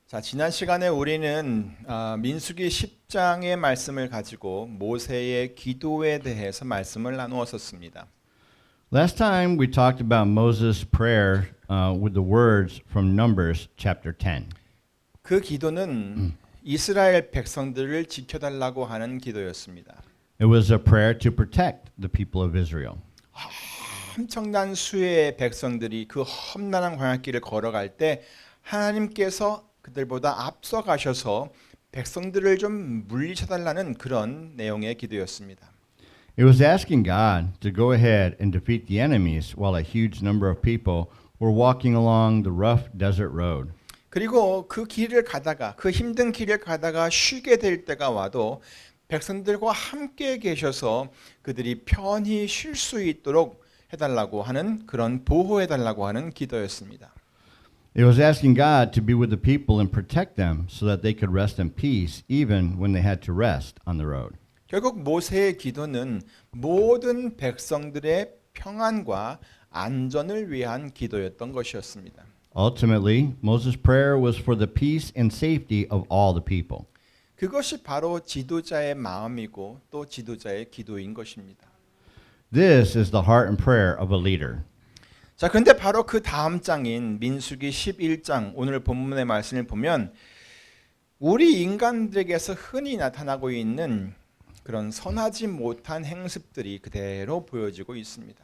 자, 지난 시간에 우리는 민수기 10장의 말씀을 가지고 모세의 기도에 대해서 말씀을 나누었었습니다. Last time we talked about Moses' prayer with the words from Numbers chapter 10. 그 기도는 이스라엘 백성들을 지켜달라고 하는 기도였습니다. It was a prayer to protect the people of Israel. 엄청난 수의 백성들이 그 험난한 광야길을 걸어갈 때 하나님께서 그들보다 앞서 가셔서 백성들을 좀 물리쳐달라는 그런 내용의 기도였습니다. It was asking God to go ahead and defeat the enemies while a huge number of people were walking along the rough desert road. 그리고 그 길을 가다가 그 힘든 길을 가다가 쉬게 될 때가 와도 백성들과 함께 계셔서 그들이 편히 쉴 수 있도록 해달라고 하는 그런 보호해달라고 하는 기도였습니다. It was asking God to be with the people and protect them so that they could rest in peace even when they had to rest on the road. 결국 모세의 기도는 모든 백성들의 평안과 안전을 위한 기도였던 것이었습니다. Ultimately, Moses' prayer was for the peace and safety of all the people. 그것이 바로 지도자의 마음이고 또 지도자의 기도인 것입니다. This is the heart and prayer of a leader. 자, 그런데 바로 그 다음 장인 민수기 11장 오늘 본문의 말씀을 보면 우리 인간들에게서 흔히 나타나고 있는 그런 선하지 못한 행습들이 그대로 보여지고 있습니다.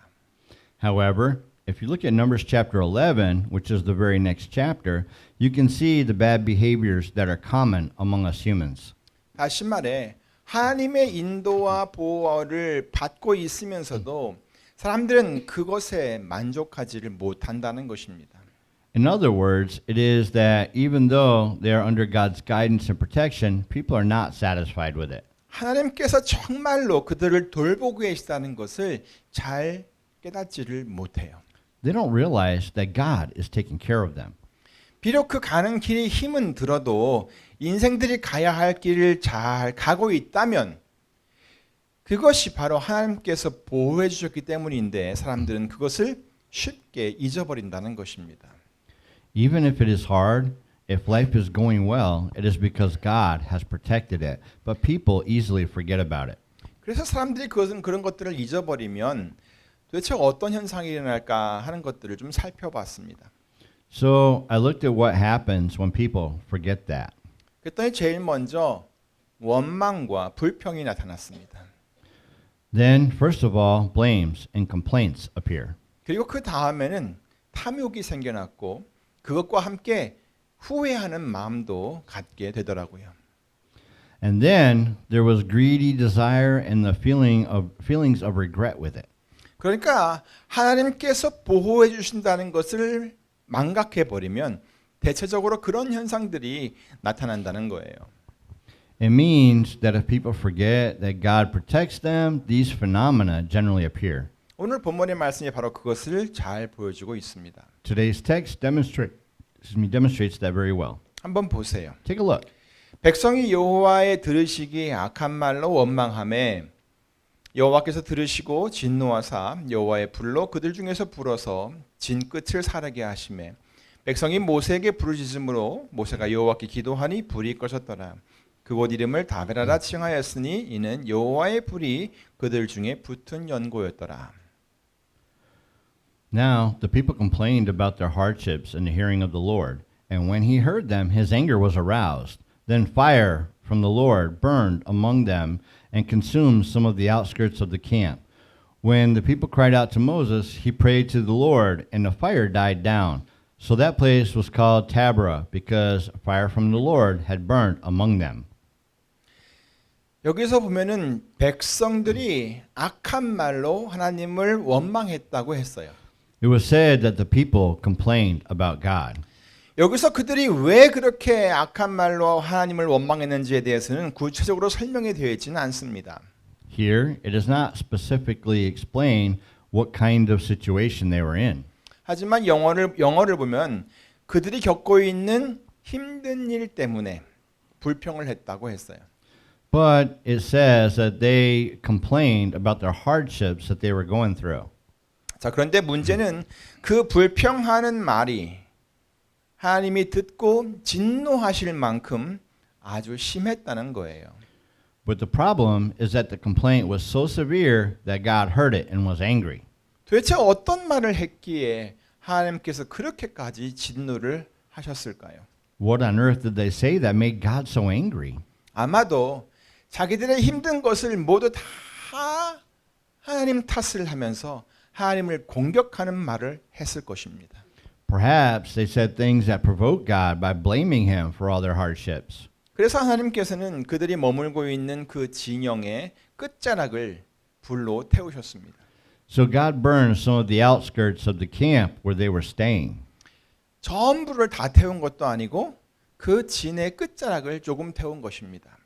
However, if you look at Numbers chapter 11, which is the very next chapter, you can see the bad behaviors that are common among us humans. 다시 말해 하나님의 인도와 보호를 받고 있으면서도 사람들은 그것에 만족하지를 못한다는 것입니다. In other words, it is that even though they are under God's guidance and protection, people are not satisfied with it. 하나님께서 정말로 그들을 돌보고 계시다는 것을 잘 깨닫지를 못해요. They don't realize that God is taking care of them. 비록 그 가는 길이 힘은 들어도 인생들이 가야 할 길을 잘 가고 있다면 그것이 바로 하나님께서 보호해 주셨기 때문인데 사람들은 그것을 쉽게 잊어버린다는 것입니다. Even if it is hard, if life is going well, it is because God has protected it. But people easily forget about it. 그래서 사람들이 그런 것들을 잊어버리면 도대체 어떤 현상이 일어날까 하는 것들을 좀 살펴봤습니다. So I looked at what happens when people forget that. 그랬더니 제일 먼저 원망과 불평이 나타났습니다. Then, first of all, blames and complaints appear. 그리고 그 다음에는 탐욕이 생겨났고 그것과 함께 후회하는 마음도 갖게 되더라고요. And then there was greedy desire and the feelings of regret with it. 그러니까 하나님께서 보호해 주신다는 것을 망각해 버리면 대체적으로 그런 현상들이 나타난다는 거예요. It means that if people forget that God protects them, these phenomena generally appear. 오늘 본문의 말씀이 바로 그것을 잘 보여주고 있습니다. Today's text demonstrates that very well. 한번 보세요. Take a look. 백성이 여호와의 들으시기 악한 말로 원망하매 여호와께서 들으시고 진노하사 여호와의 불로 그들 중에서 불어서 진 끝을 사르게 하시매 백성이 모세에게 부르짖음으로 모세가 여호와께 기도하니 불이 꺼졌더라. 그곳 이름을 다베라라 칭하였으니 이는 여호와의 불이 그들 중에 붙은 연고였더라. Now the people complained about their hardships in the hearing of the Lord, and when he heard them, his anger was aroused. Then fire from the Lord burned among them and consumed some of the outskirts of the camp. When the people cried out to Moses, he prayed to the Lord, and the fire died down. So that place was called Taberah, because fire from the Lord had burned among them. 여기서 보면은 백성들이 악한 말로 하나님을 원망했다고 했어요. It was said that the people complained about God. 여기서 그들이 왜 그렇게 악한 말로 하나님을 원망했는지에 대해서는 구체적으로 설명이 되어 있지는 않습니다. Here, it does not specifically explain what kind of situation they were in. 하지만 영어를 보면 그들이 겪고 있는 힘든 일 때문에 불평을 했다고 했어요. But it says that they complained about their hardships that they were going through. 자, 그런데 문제는 그 불평하는 말이 하나님이 듣고 진노하실 만큼 아주 심했다는 거예요. But the problem is that the complaint was so severe that God heard it and was angry. 도대체 어떤 말을 했기에 하나님께서 그렇게까지 진노를 하셨을까요? What on earth did they say that made God so angry? 아마도 자기들의 힘든 것을 모두 다 하나님 탓을 하면서 하나님을 공격하는 말을 했을 것입니다. Perhaps they said things that provoked God by blaming him for all their hardships. 그래서 하나님께서는 그들이 머물고 있는 그 진영의 끝자락을 불로 태우셨습니다. So God burned some of the outskirts of the camp where they were staying. 전부를 다 태운 것도 아니고 그 진의 끝자락을 조금 태운 것입니다.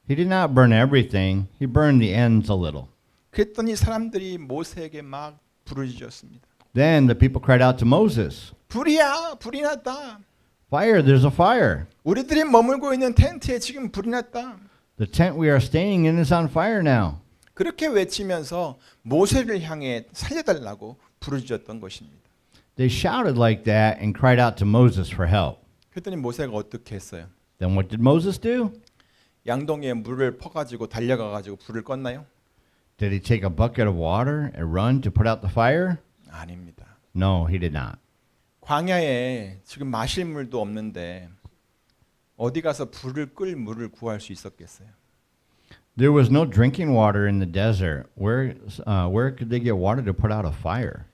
He did not burn everything, he burned the ends a little. 그랬더니 사람들이 모세에게 막 부르짖었습니다. Then the people cried out to Moses, 불이야, 불이 났다. Fire, there's a fire. 우리들이 머물고 있는 텐트에 지금 불이 났다. The tent we are staying in is on fire now. 그렇게 외치면서 모세를 향해 살려달라고 부르짖었던 것입니다. They shouted like that and cried out to Moses for help. 그랬더니 모세가 어떻게 했어요? Then what did Moses do? 양동이에 물을 퍼가지고 달려가가지고 불을 껐나요? Did he take a bucket of water and run to put out the fire? 아닙니다. No, he did not. 광야에 지금 마실 물도 없는데 어디 가서 불을 끌 물을 구할 수 있었겠어요? There was no drinking water in the desert. Where could they get water to put out a fire?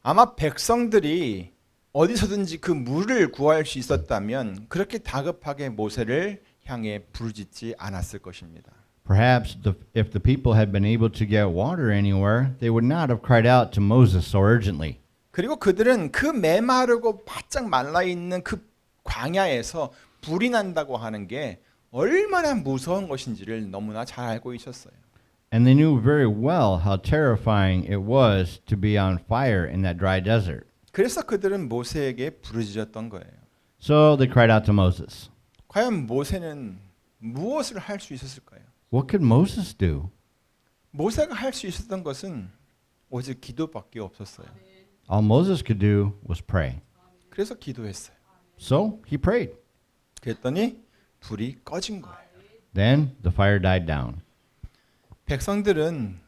아마 백성들이 어디서든지 그 물을 구할 수 있었다면 그렇게 다급하게 모세를 향해 부르짖지 않았을 것입니다. Perhaps if the people had been able to get water anywhere, they would not have cried out to Moses so urgently. 그리고 그들은 그 메마르고 바짝 말라 있는 그 광야에서 불이 난다고 하는 게 얼마나 무서운 것인지를 너무나 잘 알고 있었어요. And they knew very well how terrifying it was to be on fire in that dry desert. 그래서 그들은 모세에게 부르짖었던 거예요. So they cried out to Moses. 과연 모세는 무엇을 할 수 있었을까요? What could Moses do? 모세가 할 수 있었던 것은 오직 기도밖에 없었어요. All Moses could do was pray. 그래서 기도했어요. So he prayed. 그랬더니 불이 꺼진 거예요. Then the fire died down. 백성들은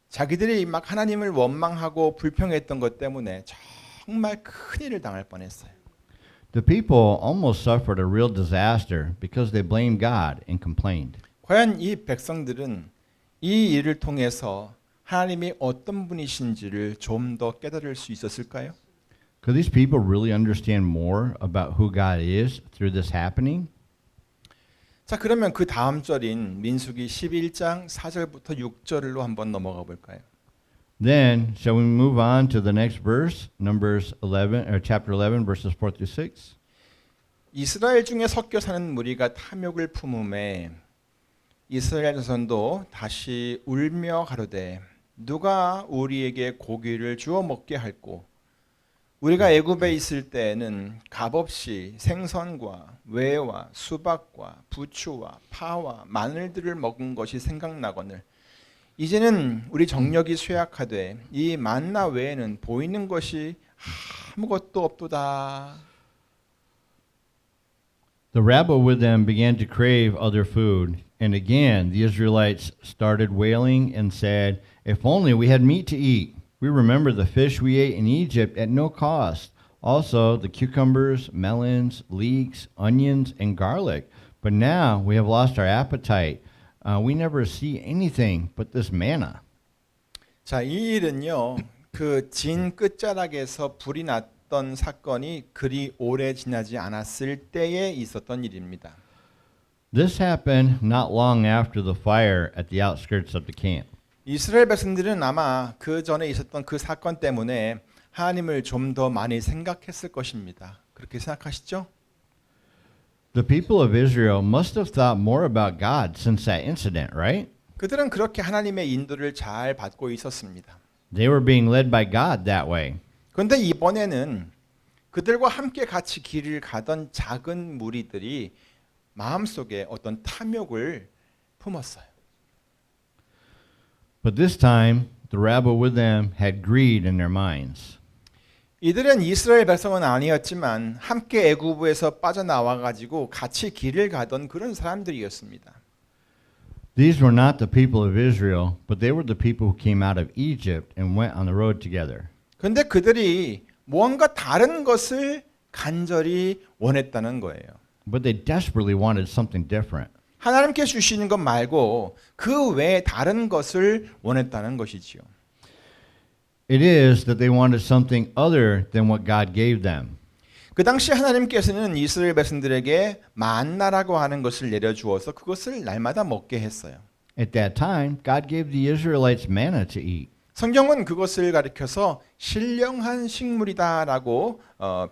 자기들이 막 하나님을 원망하고 불평했던 것 때문에 정말 큰일을 당할 뻔했어요. The people almost suffered a real disaster because they blamed God and complained. 과연 이 백성들은 이 일을 통해서 하나님이 어떤 분이신지를 좀 더 깨달을 수 있었을까요? Could these people really understand more about who God is through this happening? 자, 그러면 그 다음 절인 민수기 11장 4절부터 6절로 한번 넘어가 볼까요? Then, shall we move on to the next verse, Numbers 11 or chapter 11 verses 4 through 6? 이스라엘 중에 섞여 사는 무리가 탐욕을 품음에 이스라엘 자손도 다시 울며 가로되 누가 우리에게 고기를 주어 먹게 할꼬 우리가 애굽에 있을 때에는 값없이 생선과 외와 수박과 부추와 파와 마늘들을 먹은 것이 생각나거늘 이제는 우리 정력이 쇠약하되 이 만나 외에는 보이는 것이 아무것도 없도다. The rabble with them began to crave other food, and again the Israelites started wailing and said, "If only we had meat to eat. We remember the fish we ate in Egypt at no cost, also the cucumbers, melons, leeks, onions, and garlic. But now we have lost our appetite. We never see anything but this manna." 자, 이 일은요. 그 진 끝자락에서 불이 났던 사건이 그리 오래 지나지 않았을 때에 있었던 일입니다. This happened not long after the fire at the outskirts of the camp. 이스라엘 백성들은 아마 그 전에 있었던 그 사건 때문에 하나님을 좀 더 많이 생각했을 것입니다. 그렇게 생각하시죠? The people of Israel must have thought more about God since that incident, right? 그들은 그렇게 하나님의 인도를 잘 받고 있었습니다. They were being led by God that way. 그런데 이번에는 그들과 함께 같이 길을 가던 작은 무리들이 마음속에 어떤 탐욕을 품었어요. But this time, the rabble with them had greed in their minds. 이들은 이스라엘 백성은 아니었지만 함께 애굽에서 빠져나와 가지고 같이 길을 가던 그런 사람들이었습니다. These were not the people of Israel, but they were the people who came out of Egypt and went on the road together. 그런데 그들이 무언가 다른 것을 간절히 원했다는 거예요. But they desperately wanted something different. 하나님께 주시는 것 말고 그 외에 다른 것을 원했다는 것이지요. It is that they wanted something other than what God gave them. 그 당시 하나님께서는 이스라엘 백성들에게 만나라고 하는 것을 내려주어서 그것을 날마다 먹게 했어요. At that time, God gave the Israelites manna to eat. 성경은 그것을 가리켜서 신령한 식물이다라고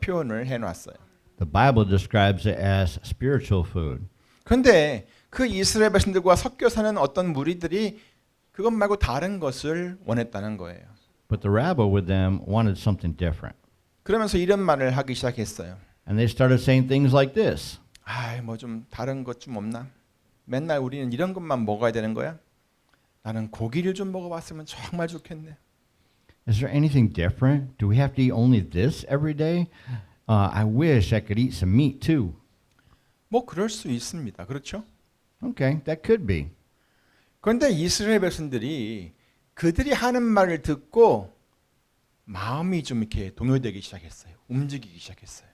표현을 해놨어요. The Bible describes it as spiritual food. 그런데 그 이스라엘 백성들과 섞여 사는 어떤 무리들이 그것 말고 다른 것을 원했다는 거예요. But the rabble with them wanted something different. 그러면서 이런 말을 하기 시작했어요. And they started saying things like this. 뭐 좀 다른 것 좀 없나? 맨날 우리는 이런 것만 먹어야 되는 거야? 나는 고기를 좀 먹어봤으면 정말 좋겠네. Is there anything different? Do we have to eat only this every day? I wish I could eat some meat too. 뭐 그럴 수 있습니다. 그렇죠? Okay, that could be. 그런데 이스라엘 백성들이 그들이 하는 말을 듣고 마음이 좀 이렇게 동요되기 시작했어요. 움직이기 시작했어요.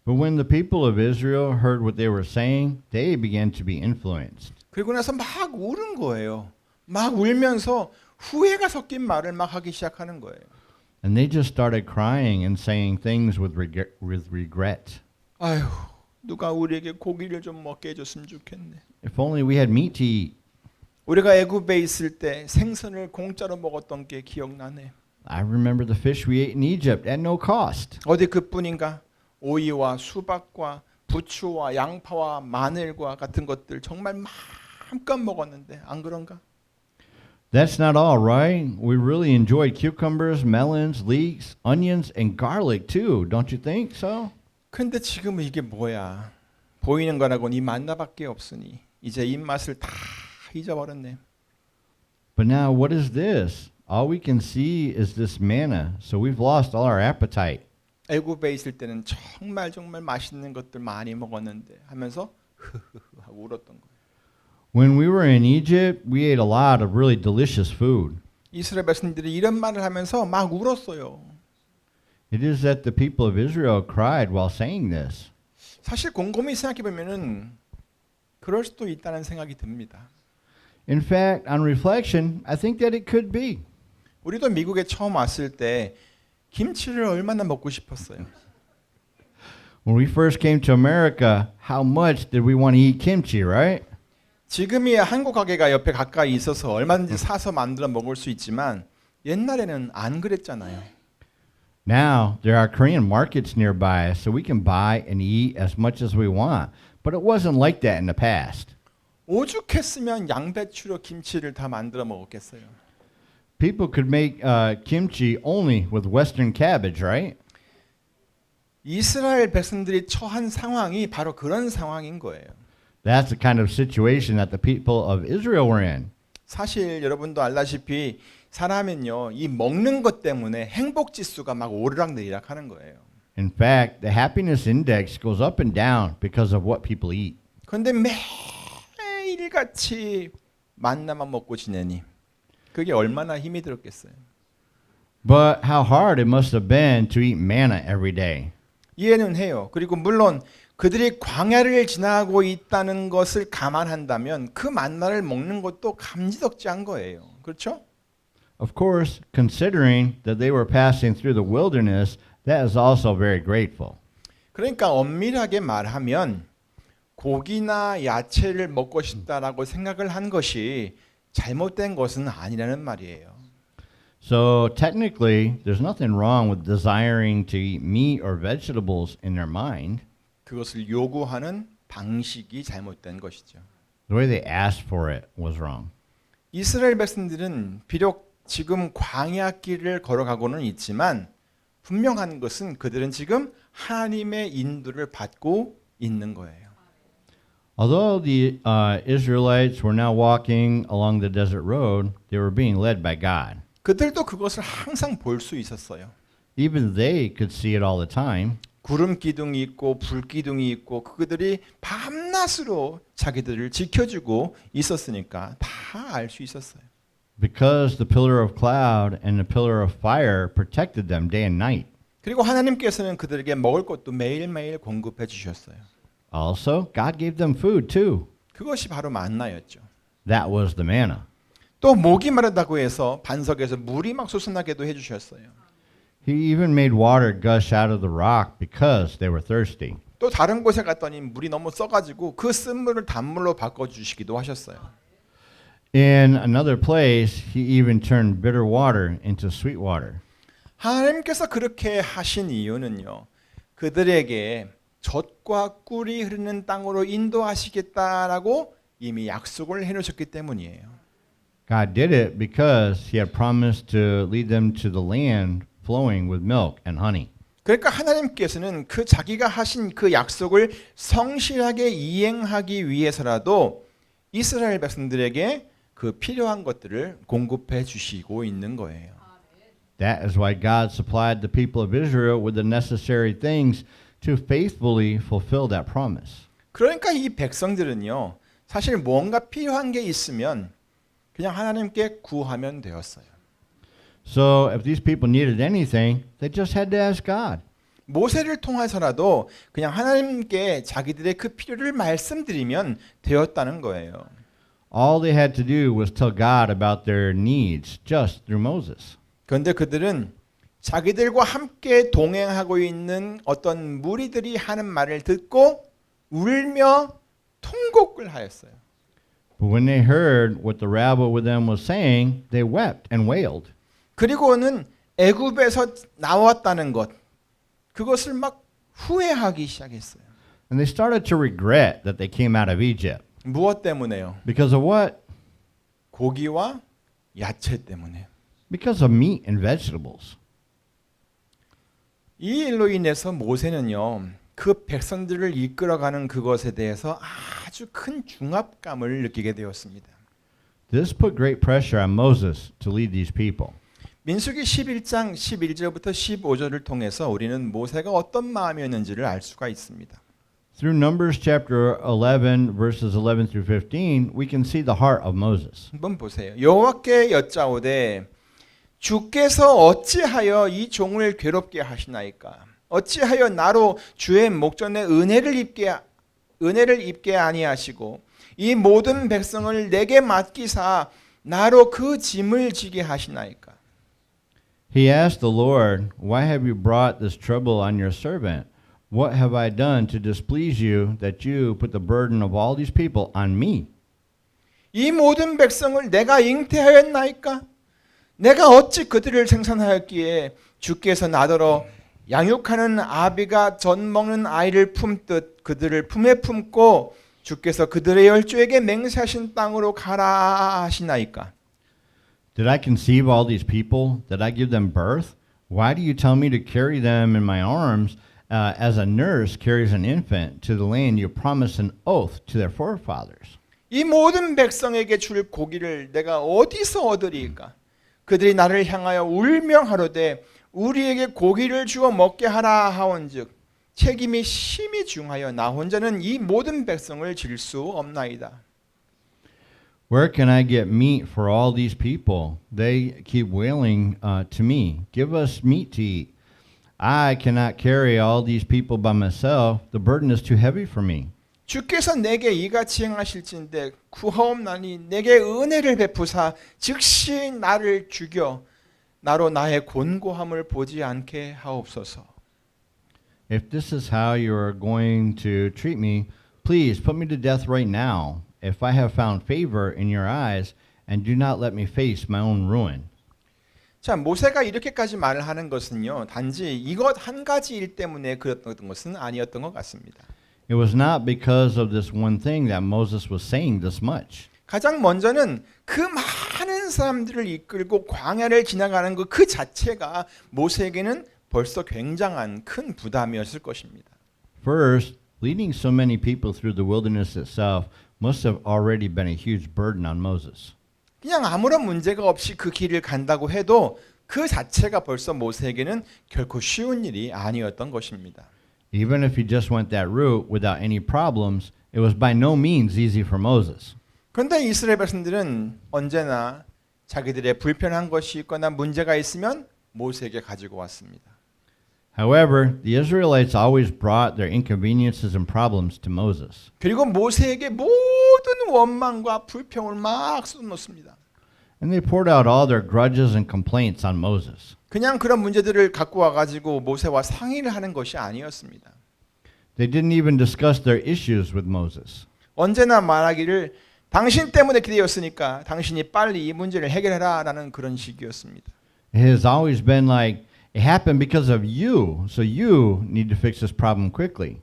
But when the people of Israel heard what they were saying, they began to be influenced. 그리고 나서 막 우는 거예요. 막 울면서 후회가 섞인 말을 막 하기 시작하는 거예요. And they just started crying and saying things with regret. 아휴, 누가 우리에게 고기를 좀 먹게 해줬으면 좋겠네. If only we had meat to eat. 우리가 애굽에 있을 때 생선을 공짜로 먹었던 게 기억나네. I remember the fish we ate in Egypt at no cost. 어디 그뿐인가? 오이와 수박과 부추와 양파와 마늘과 같은 것들 정말 마음껏 먹었는데 안 그런가? That's not all, right? We really enjoyed cucumbers, melons, leeks, onions, and garlic too. Don't you think so? 근데 지금은 이게 뭐야? 보이는 거라고는 이 만나밖에 없으니 이제 입맛을 다 잊어버렸네. But now what is this? All we can see is this manna, so we've lost all our appetite. 애굽에 있을 때는 정말 맛있는 것들 많이 먹었는데 하면서 흐흐흐 하고 울었던 거예요. When we were in Egypt, we ate a lot of really delicious food. 이스라엘 백성들이 이런 말을 하면서 막 울었어요. It is that the people of Israel cried while saying this. 사실 곰곰이 생각해 보면은 그럴 수도 있다는 생각이 듭니다. In fact, on reflection, I think that it could be. 우리도 미국에 처음 왔을 때 김치를 얼마나 먹고 싶었어요. When we first came to America, how much did we want to eat kimchi, right? 지금이야 한국 가게가 옆에 가까이 있어서 얼마든지 사서 만들어 먹을 수 있지만 옛날에는 안 그랬잖아요. Now, there are Korean markets nearby, so we can buy and eat as much as we want. But it wasn't like that in the past. 오죽했으면 양배추로 김치를 다 만들어 먹었겠어요. People could make kimchi only with Western cabbage, right? 이스라엘 백성들이 처한 상황이 바로 그런 상황인 거예요. That's the kind of situation that the people of Israel were in. 사실 여러분도 알다시피 사람은요 이 먹는 것 때문에 행복 지수가 막 오르락내리락 하는 거예요. In fact, the happiness index goes up and down because of what people eat. 그런데 매일같이 만나만 먹고 지내니 그게 얼마나 힘이 들었겠어요. But how hard it must have been to eat manna every day. 이해는 해요. 그리고 물론 그들이 광야를 지나고 있다는 것을 감안한다면 그 만나를 먹는 것도 감지덕지한 거예요. 그렇죠? Of course, considering that they were passing through the wilderness, that is also very grateful. 그러니까 엄밀하게 말하면 고기나 야채를 먹고 싶다라고 생각을 한 것이 잘못된 것은 아니라는 말이에요. So technically, there's nothing wrong with desiring to eat meat or vegetables in their mind. 그것을 요구하는 방식이 잘못된 것이죠. The way they asked for it was wrong. 이스라엘 백성들은 비록 지금 광야길을 걸어가고는 있지만 분명한 것은 그들은 지금 하나님의 인도를 받고 있는 거예요. Although the Israelites were now walking along the desert road, they were being led by God. 그들도 그것을 항상 볼 수 있었어요. Even they could see it all the time. 구름 기둥이 있고 불 기둥이 있고 그들이 밤낮으로 자기들을 지켜주고 있었으니까 다 알 수 있었어요. Because the pillar of cloud and the pillar of fire protected them day and night. 그리고 하나님께서는 그들에게 먹을 것도 매일매일 공급해 주셨어요. Also, God gave them food too. 그것이 바로 만나였죠. That was the manna. 또 목이 마르다고 해서 반석에서 물이 막 솟아나게도 해 주셨어요. He even made water gush out of the rock because they were thirsty. 또 다른 곳에 갔더니 물이 너무 써가지고 그 쓴물을 단물로 바꿔주시기도 하셨어요. In another place, he even turned bitter water into sweet water. 하나님께서 그렇게 하신 이유는요. 그들에게 젖과 꿀이 흐르는 땅으로 인도하시겠다라고 이미 약속을 해놓으셨기 때문이에요. God did it because he had promised to lead them to the land flowing with milk and honey. 그러니까 하나님께서는 그 자기가 하신 그 약속을 성실하게 이행하기 위해서라도 이스라엘 백성들에게 그 필요한 것들을 공급해 주시고 있는 거예요. That is why God supplied the people of Israel with the necessary things to faithfully fulfill that promise. 그러니까 이 백성들은요. 사실 뭔가 필요한 게 있으면 그냥 하나님께 구하면 되었어요. So if these people needed anything, they just had to ask God. 모세를 통해서라도 그냥 하나님께 자기들의 그 필요를 말씀드리면 되었다는 거예요. All they had to do was tell God about their needs just through Moses. 그런데 그들은 자기들과 함께 동행하고 있는 어떤 무리들이 하는 말을 듣고 울며 통곡을 하였어요. But when they heard what the rabble with them was saying, they wept and wailed. 그리고는 애굽에서 나왔다는 것 그것을 막 후회하기 시작했어요. And they started to regret that they came out of Egypt. 무엇 때문에요? Because of what? 고기와 야채 때문에. Because of meat and vegetables. 이 일로 인해서 모세는요. 그 백성들을 이끌어가는 그것에 대해서 아주 큰 중압감을 느끼게 되었습니다. This put great pressure on Moses to lead these people. 민수기 11장 11절부터 15절을 통해서 우리는 모세가 어떤 마음이었는지를 알 수가 있습니다. Through Numbers chapter 11 verses 11 through 15, we can see the heart of Moses. 한번 보세요. 여호와께 여짜오되 주께서 어찌하여 이 종을 괴롭게 하시나이까? 어찌하여 나로 주의 목전에 은혜를 입게 아니하시고 이 모든 백성을 내게 맡기사 나로 그 짐을 지게 하시나이까? He asked the Lord, "Why have you brought this trouble on your servant? What have I done to displease you that you put the burden of all these people on me?" 이 모든 백성을 내가 잉태하였나이까? 내가 어찌 그들을 생산하였기에 주께서 나더러 양육하는 아비가 젖 먹는 아이를 품듯 그들을 품에 품고 주께서 그들의 열조에게 맹세하신 땅으로 가라 하시나이까? Did I conceive all these people? Did I give them birth? Why do you tell me to carry them in my arms as a nurse carries an infant to the land you promised an oath to their forefathers? 이 모든 백성에게 줄 고기를 내가 어디서 얻으리까? 그들이 나를 향하여 울며 하로되 우리에게 고기를 주어 먹게 하라 하온즉 책임이 심히 중하여 나 혼자는 이 모든 백성을 질 수 없나이다. Where can I get meat for all these people? They keep wailing to me, "Give us meat to eat." I cannot carry all these people by myself. The burden is too heavy for me. 주께서 내게 이같이 행하실진대 구하옵나니 내게 은혜를 베푸사 즉시 나를 죽여 나로 나의 곤고함을 보지 않게 하옵소서. If this is how you are going to treat me, please put me to death right now. If I have found favor in your eyes, and do not let me face my own ruin. 자, 모세가 이렇게까지 말을 하는 것은요. 단지 이것 한 가지 일 때문에 그랬던 것은 아니었던 것 같습니다. It was not because of this one thing that Moses was saying this much. 가장 먼저는 그 많은 사람들을 이끌고 광야를 지나가는 그 자체가 모세에게는 벌써 굉장한 큰 부담이었을 것입니다. First, leading so many people through the wilderness itself must have already been a huge burden on Moses. 그냥 아무런 문제가 없이 그 길을 간다고 해도 그 자체가 벌써 모세에게는 결코 쉬운 일이 아니었던 것입니다. Even if he just went that route without any problems, it was by no means easy for Moses. 그런데 이스라엘 백성들은 언제나 자기들의 불편한 것이 있거나 문제가 있으면 모세에게 가지고 왔습니다. However, the Israelites always brought their inconveniences and problems to Moses. 그리고 모세에게 모든 원망과 불평을 막 쏟아놓습니다. And they poured out all their grudges and complaints on Moses. 그냥 그런 문제들을 갖고 와가지고 모세와 상의를 하는 것이 아니었습니다. They didn't even discuss their issues with Moses. 언제나 말하기를 당신 때문에 기대었으니까 당신이 빨리 이 문제를 해결해라 라는 그런 식이었습니다. It has always been like, it happened because of you, so you need to fix this problem quickly.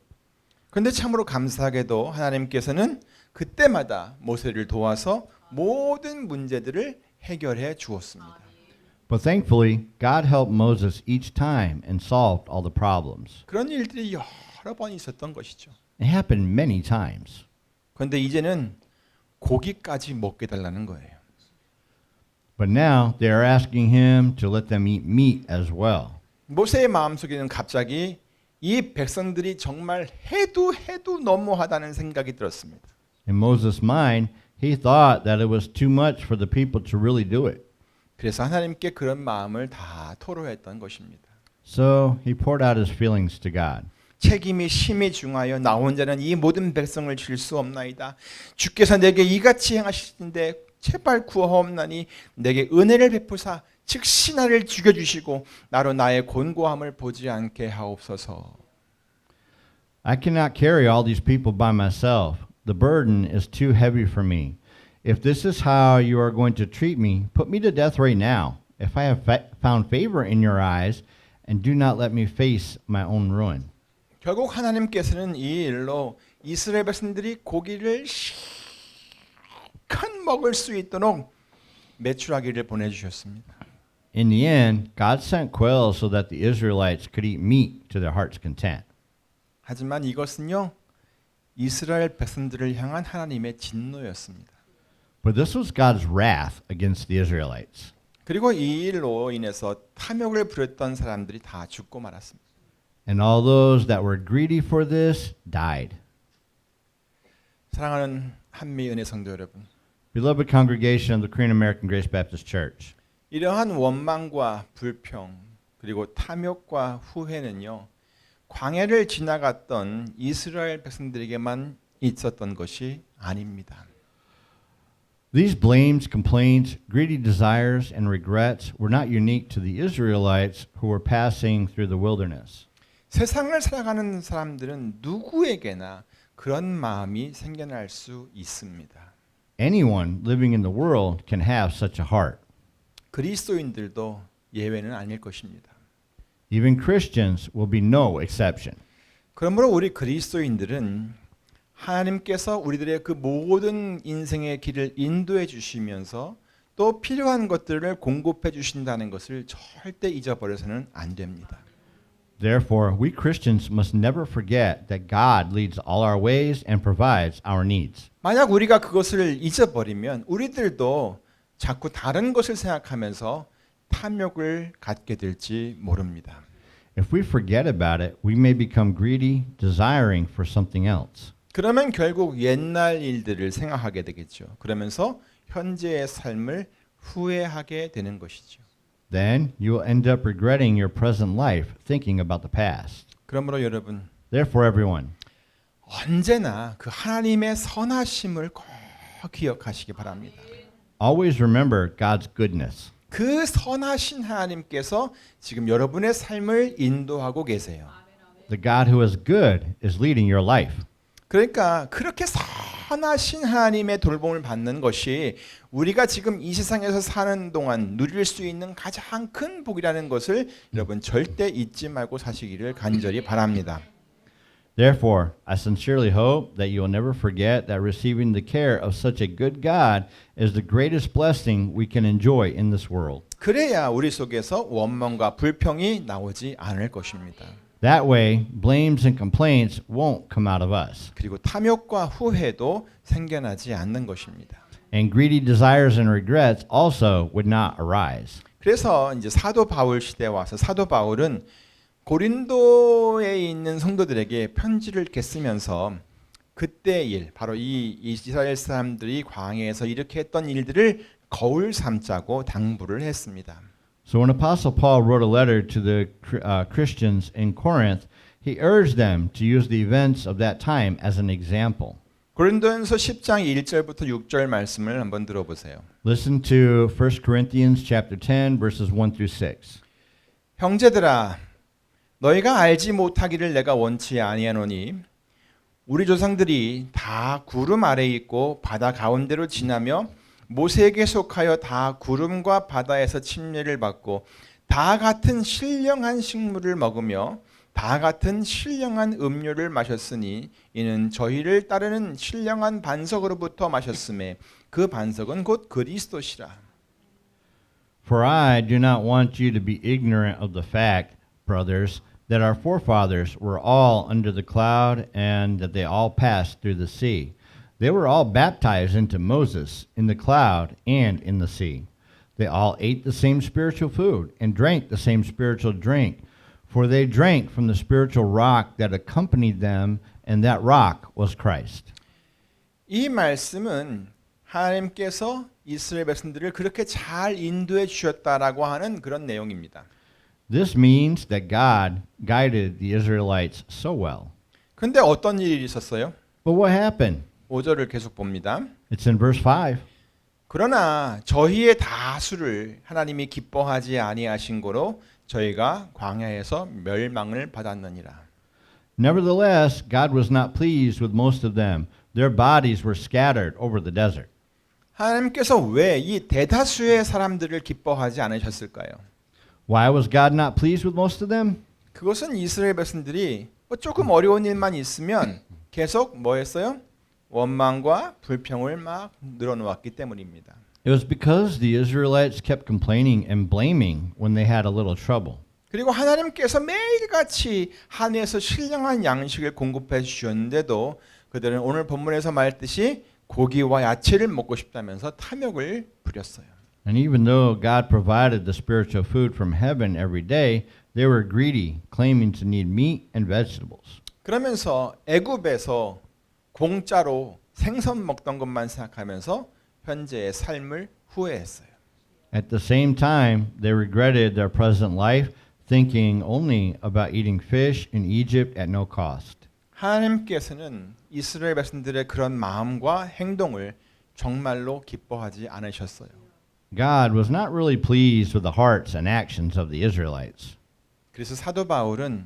그런데 참으로 감사하게도 하나님께서는 그때마다 모세를 도와서 모든 문제들을 해결해 주었습니다. But thankfully, God helped Moses each time and solved all the problems. 그런 일들이 여러 번 있었던 것이죠. It happened many times. 그런데 이제는 고기까지 먹게 달라는 거예요. But now they are asking him to let them eat meat as well. 모세의 마음속에는 갑자기 이 백성들이 정말 해도 너무하다는 생각이 들었습니다. In Moses' mind, he thought that it was too much for the people to really do it. 그래서 하나님께 그런 마음을 다 토로했던 것입니다. So he poured out his feelings to God. 책임이 심히 중하여 나 혼자는 이 모든 백성을 질 수 없나이다. 주께서 내게 이같이 행하시는데 제발 구하옵나니 내게 은혜를 베푸사 즉시 나를 죽여주시고 나로 나의 곤고함을 보지 않게 하옵소서. I cannot carry all these people by myself. The burden is too heavy for me. If this is how you are going to treat me, put me to death right now. If I have found favor in your eyes, and do not let me face my own ruin. 결국 하나님께서는 이 일로 이스라엘 백성들이 고기를 실컷 먹을 수 있도록 메추라기를 보내주셨습니다. In the end, God sent quails so that the Israelites could eat meat to their heart's content. 하지만 이것은요 이스라엘 백성들을 향한 하나님의 진노였습니다. But this was God's wrath against the Israelites. 그리고 이 일로 인해서 탐욕을 부렸던 사람들이 다 죽고 말았습니다. And all those that were greedy for this died. 사랑하는 한미 은혜 성도 여러분, Beloved congregation of the Korean American Grace Baptist Church, 이러한 원망과 불평 그리고 탐욕과 후회는요 광야를 지나갔던 이스라엘 백성들에게만 있었던 것이 아닙니다. these blames, complaints, greedy desires, and regrets were not unique to the Israelites who were passing through the wilderness. 세상을 살아가는 사람들은 누구에게나 그런 마음이 생겨날 수 있습니다. Anyone living in the world can have such a heart. 그리스도인들도 예외는 아닐 것입니다. Even Christians will be no exception. 그러므로 우리 그리스도인들은 하나님께서 우리들의 그 모든 인생의 길을 인도해 주시면서 또 필요한 것들을 공급해 주신다는 것을 절대 잊어버려서는 안 됩니다. Therefore, we Christians must never forget that God leads all our ways and provides our needs. 만약 우리가 그것을 잊어버리면 우리들도 자꾸 다른 것을 생각하면서 탐욕을 갖게 될지 모릅니다. If we forget about it, we may become greedy, desiring for something else. 그러면 결국 옛날 일들을 생각하게 되겠죠. 그러면서 현재의 삶을 후회하게 되는 것이죠. Then you will end up regretting your present life, thinking about the past. 그러므로 여러분, Therefore, everyone, 언제나 그 하나님의 선하심을 꼭 기억하시기 바랍니다. always remember God's goodness. 그 선하신 하나님께서 지금 여러분의 삶을 인도하고 계세요. The God who is good is leading your life. 그러니까 그렇게 선하신 하나님의 돌봄을 받는 것이 우리가 지금 이 세상에서 사는 동안 누릴 수 있는 가장 큰 복이라는 것을 여러분 절대 잊지 말고 사시기를 간절히 바랍니다. Therefore, I sincerely hope that you will never forget that receiving the care of such a good God is the greatest blessing we can enjoy in this world. 그래야 우리 속에서 원망과 불평이 나오지 않을 것입니다. That way, blames and complaints won't come out of us. 그리고 탐욕과 후회도 생겨나지 않는 것입니다. And greedy desires and regrets also would not arise. 그래서 이제 사도 바울 시대에 와서 사도 바울은 고린도에 있는 성도들에게 편지를 이렇게 쓰면서 그때 일, 바로 이 이스라엘 사람들이 광야에서 이렇게 했던 일들을 거울 삼자고 당부를 했습니다. So when Apostle Paul wrote a letter to the Christians in Corinth, he urged them to use the events of that time as an example. 고린도전서 10장 1절부터 6절 말씀을 한번 들어보세요. Listen to 1 Corinthians chapter 10 verses 1 through 6. 형제들아, 너희가 알지 못하기를 내가 원치 아니하노니 우리 조상들이 다 구름 아래에 있고 바다 가운데로 지나며 모세에게 속하여 다 구름과 바다에서 침례를 받고 다 같은 신령한 식물을 먹으며 다 같은 신령한 음료를 마셨으니 이는 저희를 따르는 신령한 반석으로부터 마셨음에 그 반석은 곧 그리스도시라. For I do not want you to be ignorant of the fact, brothers, that our forefathers were all under the cloud and that they all passed through the sea. They were all baptized into Moses in the cloud and in the sea. They all ate the same spiritual food and drank the same spiritual drink, for they drank from the spiritual rock that accompanied them, and that rock was Christ. 이 말씀은 하나님께서 이스라엘 백성들을 그렇게 잘 인도해 주셨다라고 하는 그런 내용입니다. This means that God guided the Israelites so well. 근데 어떤 일이 있었어요? But what happened? 5절을 계속 봅니다. It's in verse 5. 그러나 저희의 다수를 하나님이 기뻐하지 아니하신 고로 저희가 광야에서 멸망을 받았느니라. Nevertheless, God was not pleased with most of them. Their bodies were scattered over the desert. 하나님께서 왜 이 대다수의 사람들을 기뻐하지 않으셨을까요? Why was God not pleased with most of them? 그것은 이스라엘 백성들이 조금 어려운 일만 있으면 계속 뭐 했어요? 원망과 불평을 막 늘어놓았기 때문입니다. It was because the Israelites kept complaining and blaming when they had a little trouble. 그리고 하나님께서 매일같이 하늘에서 신령한 양식을 공급해 주셨는데도 그들은 오늘 본문에서 말했듯이 고기와 야채를 먹고 싶다면서 탐욕을 부렸어요. And even though God provided the spiritual food from heaven every day, they were greedy, claiming to need meat and vegetables. 그러면서 애굽에서 공짜로 생선 먹던 것만 생각하면서 현재의 삶을 후회했어요. At the same time, they regretted their present life, thinking only about eating fish in Egypt at no cost. 하나님께서는 이스라엘 백성들의 그런 마음과 행동을 정말로 기뻐하지 않으셨어요. God was not really pleased with the hearts and actions of the Israelites. 그래서 사도 바울은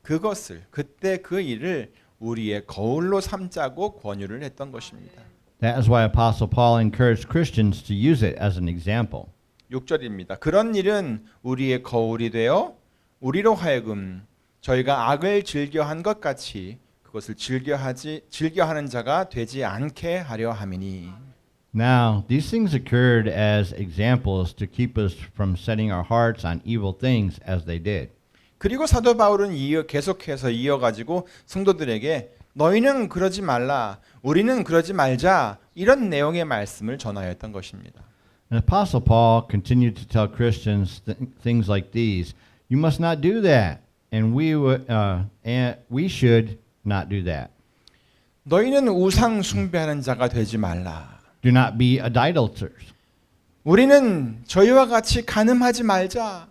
그것을 그때 그 일을 우리의 거울로 삼자고 권유를 했던 것입니다. That is why Apostle Paul encouraged Christians to use it as an example. 6절입니다. 그런 일은 우리의 거울이 되어 우리로 하여금 저희가 악을 즐겨한 것 같이 그것을 즐겨하는 자가 되지 않게 하려 함이니. Now, these things occurred as examples to keep us from setting our hearts on evil things as they did. 그리고 사도 바울은 계속해서 이어가지고 성도들에게 너희는 그러지 말라, 우리는 그러지 말자 이런 내용의 말씀을 전하였던 것입니다. And Apostle Paul continued to tell Christians things like these: "You must not do that, and we should not do that. 너희는 우상 숭배하는 자가 되지 말라. Do not be idolaters. 우리는 저희와 같이 간음하지 말자.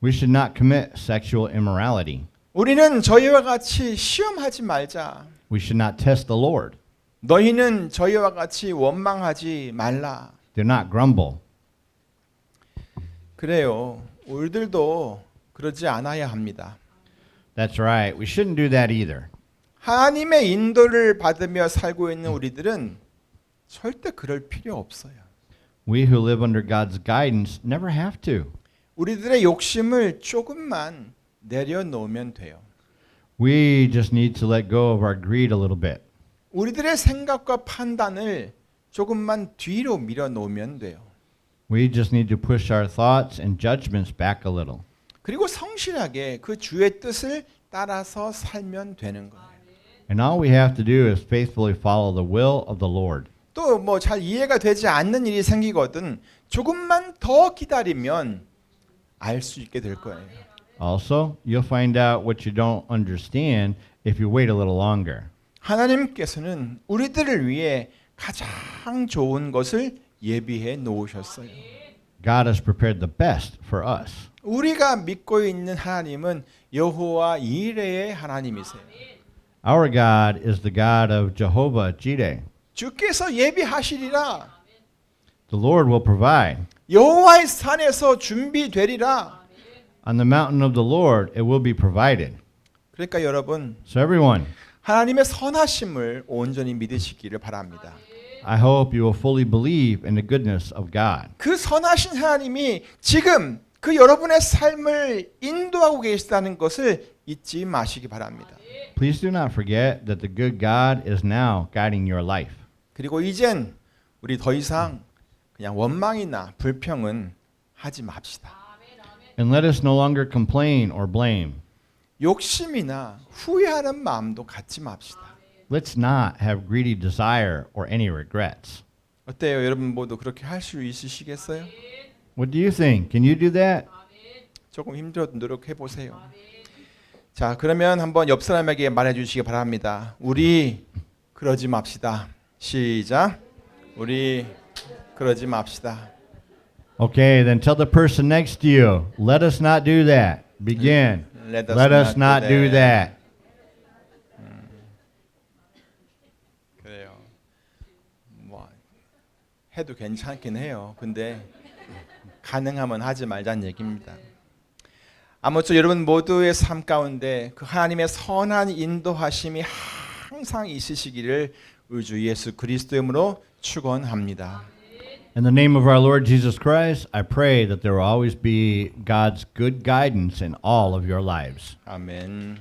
We should not commit sexual immorality. 우리는 저희와 같이 시험하지 말자. We should not test the Lord. 너희는 저희와 같이 원망하지 말라." Do not grumble." 그래요. 우리들도 그러지 않아야 합니다. That's right. We shouldn't do that either. 하나님의 인도를 받으며 살고 있는 우리들은 절대 그럴 필요 없어요. We who live under God's guidance never have to. 우리들의 욕심을 조금만 내려놓으면 돼요. We just need to let go of our greed a little bit. 우리들의 생각과 판단을 조금만 뒤로 밀어놓으면 돼요. We just need to push our thoughts and judgments back a little. 그리고 성실하게 그 주의 뜻을 따라서 살면 되는 거예요. And all we have to do is faithfully follow the will of the Lord. 또 뭐 잘 이해가 되지 않는 일이 생기거든 조금만 더 기다리면 알 수 있게 될 거예요. Also, you'll find out what you don't understand if you wait a little longer. 하나님께서는 우리들을 위해 가장 좋은 것을 예비해 놓으셨어요. God has prepared the best for us. 우리가 믿고 있는 하나님은 여호와 이레의 하나님이세요. Our God is the God of Jehovah Jireh. 주께서 예비하시리라. The Lord will provide. 여호와의 산에서 준비되리라. On the mountain of the Lord, it will be provided. 그러니까 여러분 So everyone, 하나님의 선하심을 온전히 믿으시기를 바랍니다. I hope you will fully believe in the goodness of God. 그 선하신 하나님이 지금 그 여러분의 삶을 인도하고 계시다는 것을 잊지 마시기 바랍니다. Please do not forget that the good God is now guiding your life. 그리고 이젠 우리 더 이상 그냥 원망이나 불평은 하지 맙시다. And let us no longer complain or blame. 욕심이나 후회하는 마음도 갖지 맙시다. Let's not have greedy desire or any regrets. 어때요? 여러분 모두 그렇게 할 수 있으시겠어요? What do you think? Can you do that? 조금 힘들어도 노력해 보세요. 자, 그러면 한번 옆 사람에게 말해 주시기 바랍니다. 우리 그러지 맙시다. 시작. 우리 그러지 맙시다. Okay, then tell the person next to you, let us not do that. Begin. Let us not do that. 그래요. 뭐 해도 괜찮긴 해요. 근데 가능하면 하지 말자는 얘기입니다. 아무쪼록 여러분 모두의 삶 가운데 그 하나님의 선한 인도하심이 항상 있으시기를 우주 예수 그리스도의 이름으로 축원합니다. In the name of our Lord Jesus Christ, I pray that there will always be God's good guidance in all of your lives. 아멘.